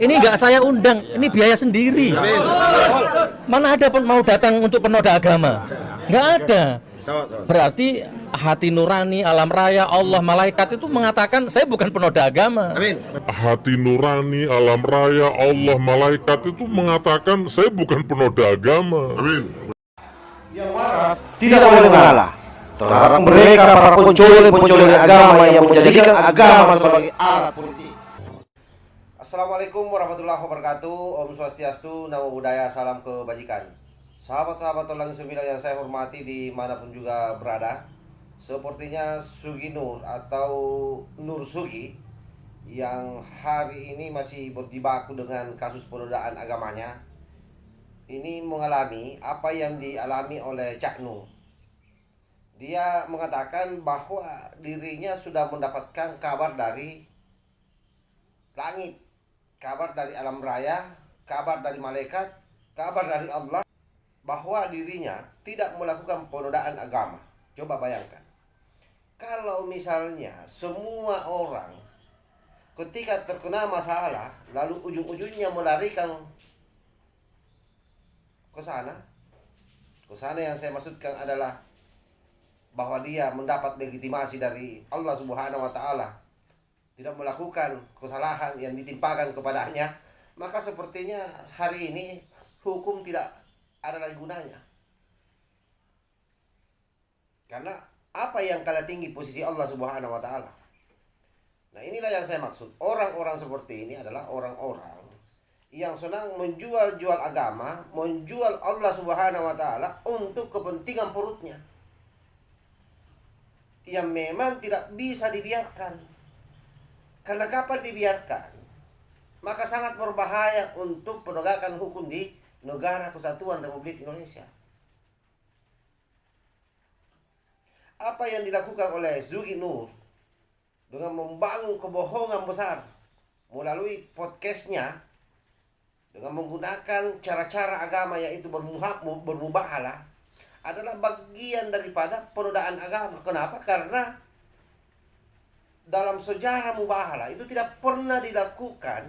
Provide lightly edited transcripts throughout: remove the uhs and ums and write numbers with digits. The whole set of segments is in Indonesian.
Ini nggak saya undang, ini biaya sendiri. Mana ada mau datang untuk penoda agama? Nggak ada. Berarti hati nurani, alam raya, Allah, malaikat itu mengatakan saya bukan penoda agama. Hati nurani, alam raya, Allah, malaikat itu mengatakan saya bukan penoda agama. Yang waras tidak boleh mengalah terhadap mereka para penculik agama yang menjadikan agama sebagai alat politik. Assalamualaikum warahmatullahi wabarakatuh. Om Swastiastu, Namo Buddhaya, salam kebajikan. Sahabat-sahabat Tulang Sembilan yang saya hormati dimanapun juga berada. Sepertinya Sugi Nur atau Nur Sugi yang hari ini masih berjibaku dengan kasus penodaan agamanya, ini mengalami apa yang dialami oleh Cak Nur. Dia mengatakan bahwa dirinya sudah mendapatkan kabar dari langit, kabar dari alam raya, kabar dari malaikat, kabar dari Allah, bahwa dirinya tidak melakukan penodaan agama. Coba bayangkan, kalau misalnya semua orang ketika terkena masalah lalu ujung-ujungnya melarikan ke sana yang saya maksudkan adalah bahwa dia mendapat legitimasi dari Allah Subhanahu wa taala, tidak melakukan kesalahan yang ditimpakan kepadanya, maka sepertinya hari ini hukum tidak ada lagi gunanya. Karena apa yang kalah tinggi posisi Allah Subhanahu wa taala. Nah, inilah yang saya maksud. Orang-orang seperti ini adalah orang-orang yang senang menjual agama, menjual Allah Subhanahu wa taala untuk kepentingan perutnya, yang memang tidak bisa dibiarkan. Karena kapan dibiarkan, maka sangat berbahaya untuk penegakan hukum di negara kesatuan Republik Indonesia. Apa yang dilakukan oleh Sugi Nur dengan membangun kebohongan besar melalui podcastnya, dengan menggunakan cara-cara agama yaitu bermubahalah, adalah bagian daripada penodaan agama. Kenapa? Karena dalam sejarah mubahalah itu tidak pernah dilakukan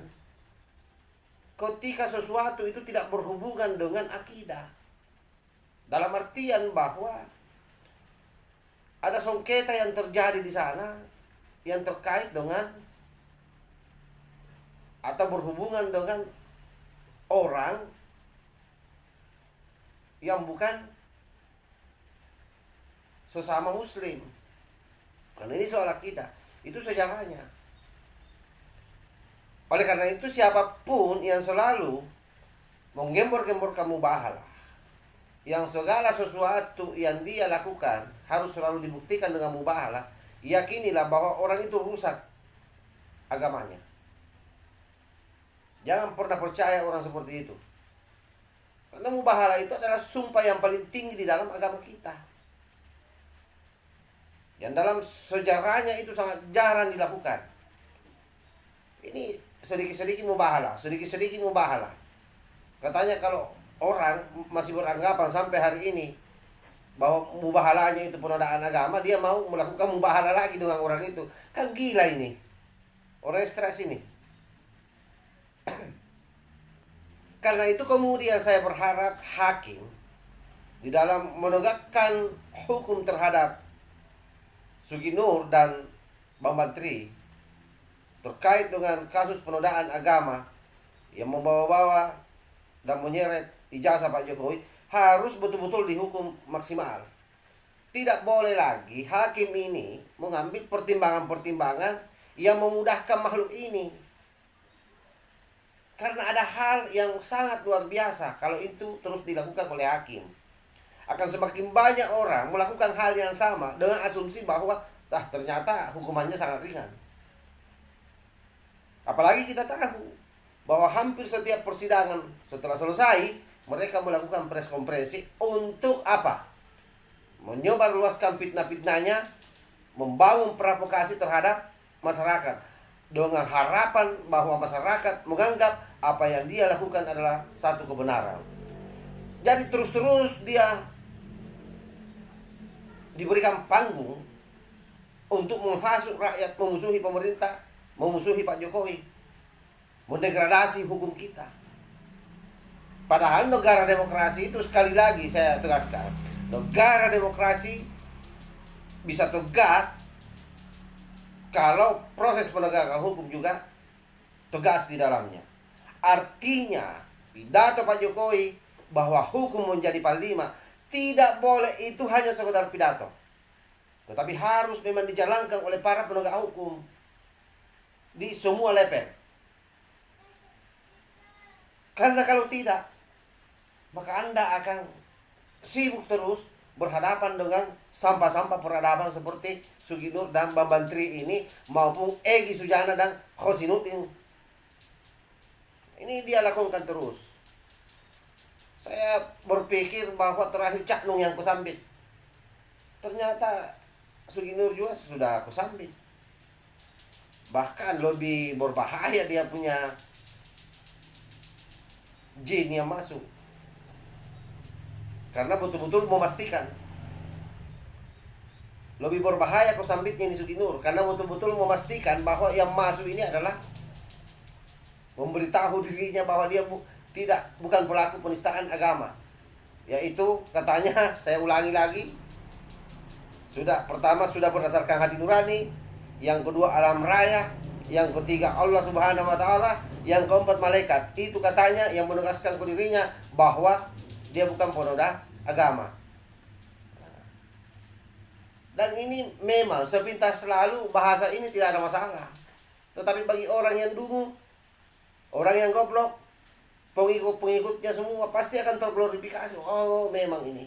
ketika sesuatu itu tidak berhubungan dengan akidah. Dalam artian bahwa ada sengketa yang terjadi di sana yang terkait dengan atau berhubungan dengan orang yang bukan sesama muslim. Karena ini soal akidah, itu sejarahnya. Oleh karena itu siapapun yang selalu menggembor-gemborkan mubahalah, yang segala sesuatu yang dia lakukan harus selalu dibuktikan dengan mubahalah, yakinilah bahwa orang itu rusak agamanya. Jangan pernah percaya orang seperti itu. Karena mubahalah itu adalah sumpah yang paling tinggi di dalam agama kita. Yang dalam sejarahnya itu sangat jarang dilakukan. Ini sedikit-sedikit mubahalah. Katanya kalau orang masih beranggapan sampai hari ini bahwa mubahalahnya itu penodaan agama, dia mau melakukan mubahalah lagi dengan orang itu. Kan gila ini. Orang stres ini. Karena itu kemudian saya berharap hakim di dalam menegakkan hukum terhadap Sugi Nur dan Bambang Tri terkait dengan kasus penodaan agama yang membawa-bawa dan menyeret ijazah Pak Jokowi harus betul-betul dihukum maksimal. Tidak boleh lagi hakim ini mengambil pertimbangan-pertimbangan yang memudahkan makhluk ini. Karena ada hal yang sangat luar biasa kalau itu terus dilakukan oleh hakim. Akan semakin banyak orang melakukan hal yang sama dengan asumsi bahwa ternyata hukumannya sangat ringan. Apalagi kita tahu bahwa hampir setiap persidangan setelah selesai mereka melakukan press konferensi untuk apa? Menyebarluaskan fitnah-fitnahnya, membangun provokasi terhadap masyarakat dengan harapan bahwa masyarakat menganggap apa yang dia lakukan adalah satu kebenaran. Jadi terus-terus dia diberikan panggung untuk menghasut rakyat, memusuhi pemerintah, memusuhi Pak Jokowi, mendegradasi hukum kita. Padahal negara demokrasi itu, sekali lagi saya tegaskan, negara demokrasi bisa tegak kalau proses penegakan hukum juga tegas di dalamnya. Artinya pidato Pak Jokowi bahwa hukum menjadi panglima tidak boleh itu hanya sekedar pidato, tetapi harus memang dijalankan oleh para penegak hukum di semua level. Karena kalau tidak, maka Anda akan sibuk terus berhadapan dengan sampah-sampah peradaban seperti Sugi Nur dan Bambang Tri ini, maupun Egy Sujana dan Khosinuddin. Ini dia lakukan terus. Saya berpikir bahwa terakhir Cak Nung yang kesambit. Ternyata Sugi Nur juga sudah kesambit. Bahkan lebih berbahaya, dia punya jin yang masuk. Karena betul-betul memastikan. Lebih berbahaya kesambitnya ini Sugi Nur, karena betul-betul memastikan bahwa yang masuk ini adalah memberitahu dirinya bahwa dia bukan pelaku penistaan agama. Yaitu katanya, saya ulangi lagi, pertama sudah berdasarkan hati nurani, yang kedua alam raya, yang ketiga Allah Subhanahu wa taala, yang keempat malaikat. Itu katanya yang menegaskan ke dirinya bahwa dia bukan penoda agama. Dan ini memang sepintas selalu bahasa ini tidak ada masalah. Tetapi bagi orang yang dungu, orang yang goblok, pengikut-pengikutnya semua pasti akan terglorifikasi. Oh, memang ini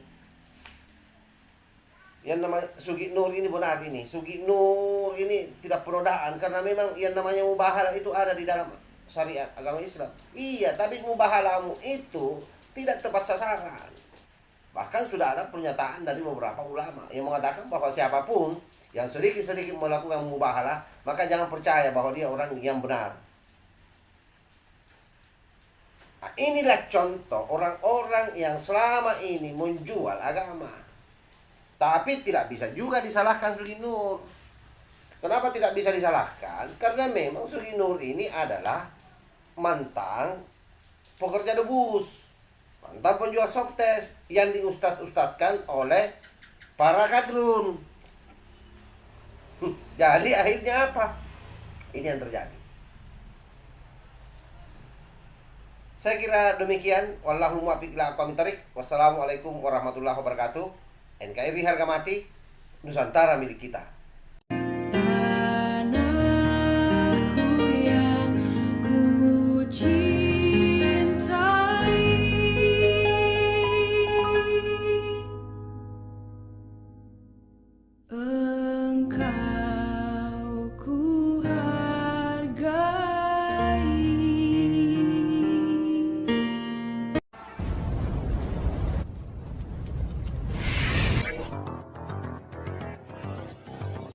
yang namanya Sugi Nur ini benar ini. Sugi Nur ini tidak penodaan, karena memang yang namanya mubahalah itu ada di dalam syariat agama Islam. Iya, tapi mubahalahmu itu tidak tepat sasaran. Bahkan sudah ada pernyataan dari beberapa ulama yang mengatakan bahwa siapapun yang sedikit-sedikit melakukan mubahalah, maka jangan percaya bahwa dia orang yang benar. Nah, inilah contoh orang-orang yang selama ini menjual agama. Tapi tidak bisa juga disalahkan Sugi Nur. Kenapa tidak bisa disalahkan? Karena memang Sugi Nur ini adalah mantan pekerja debus, mantan penjual softest yang diustad-ustadkan oleh para kadrun. Jadi akhirnya apa? Ini yang terjadi. Saya kira demikian. Wallahu muwaffiq ila aqwamit thoriq. Wassalamualaikum warahmatullahi wabarakatuh. NKRI harga mati, Nusantara milik kita.